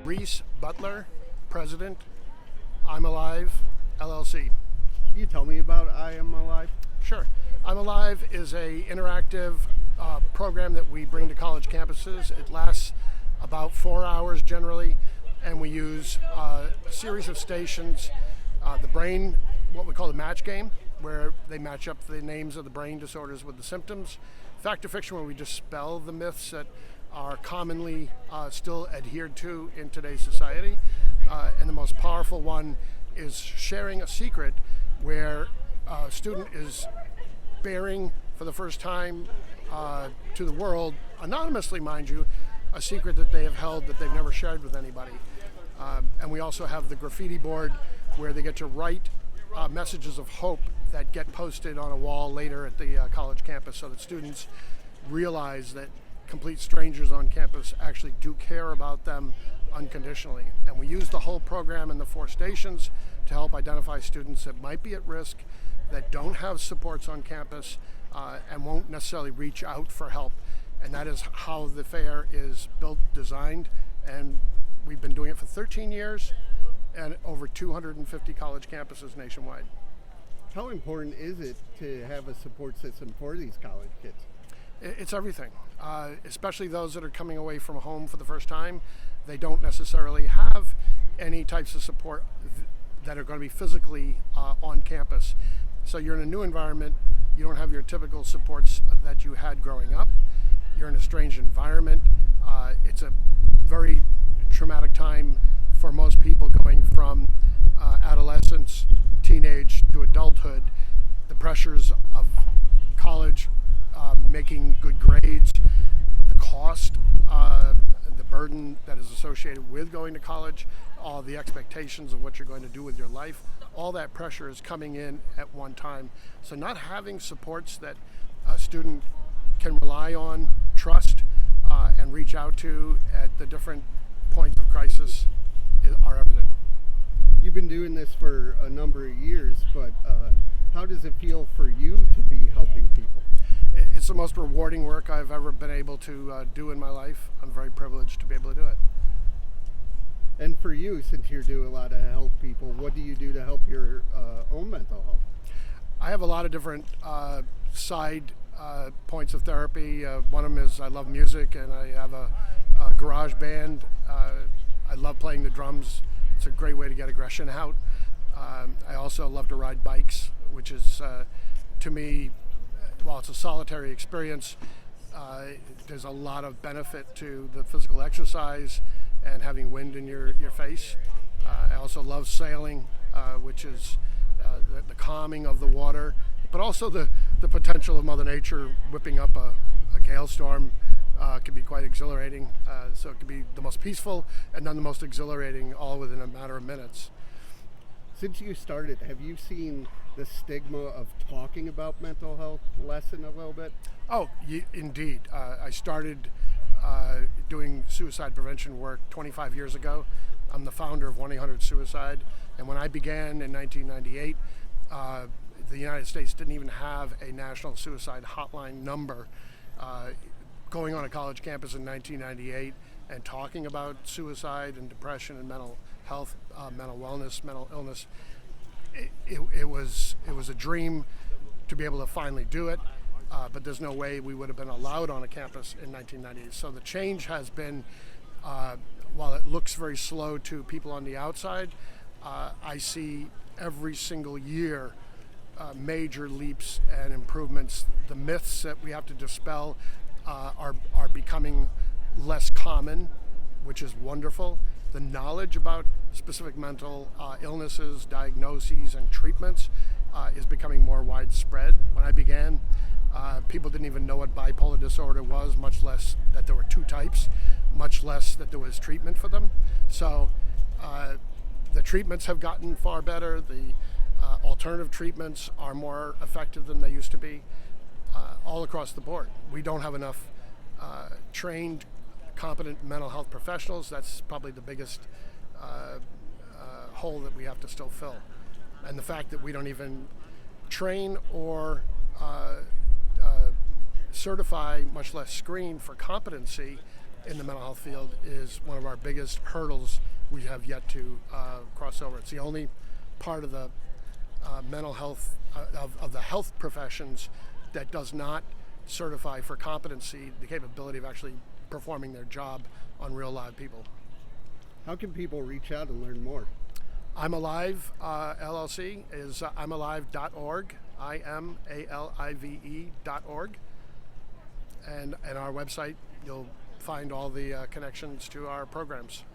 Reese, Butler, President, Imalive, LLC. Can you tell me about I Am Alive? Sure. Imalive is a interactive program that we bring to college campuses. It lasts about 4 hours generally, and we use a series of stations. The brain, what we call the match game, where they match up the names of the brain disorders with the symptoms. Fact or fiction, where we dispel the myths that are commonly still adhered to in today's society. And the most powerful one is sharing a secret, where a student is bearing for the first time to the world, anonymously mind you, a secret that they have held that they've never shared with anybody. And we also have the graffiti board, where they get to write messages of hope that get posted on a wall later at the college campus, so that students realize that complete strangers on campus actually do care about them unconditionally. And we use the whole program in the 4 stations to help identify students that might be at risk, that don't have supports on campus, and won't necessarily reach out for help. And that is how the fair is built, designed, and we've been doing it for 13 years and over 250 college campuses nationwide. How important is it to have a support system for these college kids? It's everything, especially those that are coming away from home for the first time. They don't necessarily have any types of support that are going to be physically on campus. So you're in a new environment, you don't have your typical supports that you had growing up. You're in a strange environment. It's a very traumatic time for most people, going from adolescence, teenage to adulthood. The pressures of college, making good grades, the cost, the burden that is associated with going to college, all the expectations of what you're going to do with your life, all that pressure is coming in at one time. So not having supports that a student can rely on, trust, and reach out to at the different points of crisis are everything. You've been doing this for a number of years, but how does it feel for you to be helping people? It's the most rewarding work I've ever been able to do in my life. I'm very privileged to be able to do it. And for you, since you do a lot to help people, what do you do to help your own mental health? I have a lot of different side points of therapy. One of them is I love music, and I have a garage band. I love playing the drums. It's a great way to get aggression out. I also love to ride bikes, which is, to me, while it's a solitary experience, there's a lot of benefit to the physical exercise and having wind in your face. I also love sailing, which is the calming of the water, but also the potential of Mother Nature whipping up a gale storm. Can be quite exhilarating. So it can be the most peaceful and then the most exhilarating, all within a matter of minutes. Since you started, have you seen the stigma of talking about mental health lessen a little bit? Oh, indeed. I started doing suicide prevention work 25 years ago. I'm the founder of 1-800-SUICIDE. And when I began in 1998, the United States didn't even have a national suicide hotline number. Going on a college campus in 1998 and talking about suicide and depression and mental health, mental wellness, mental illness, it was a dream to be able to finally do it, but there's no way we would have been allowed on a campus in 1998. So the change has been, while it looks very slow to people on the outside, I see every single year major leaps and improvements. The myths that we have to dispel are becoming less common, which is wonderful. The knowledge about specific mental illnesses, diagnoses, and treatments is becoming more widespread. When I began, people didn't even know what bipolar disorder was, much less that there were 2 types, much less that there was treatment for them. So the treatments have gotten far better. The alternative treatments are more effective than they used to be. All across the board. We don't have enough trained, competent mental health professionals. That's probably the biggest hole that we have to still fill. And the fact that we don't even train or certify, much less screen for competency in the mental health field is one of our biggest hurdles we have yet to cross over. It's the only part of the mental health, of the health professions that does not certify for competency, the capability of actually performing their job on real live people. How can people reach out and learn more? Imalive LLC is imalive.org, IMALIVE.org. And our website, you'll find all the connections to our programs.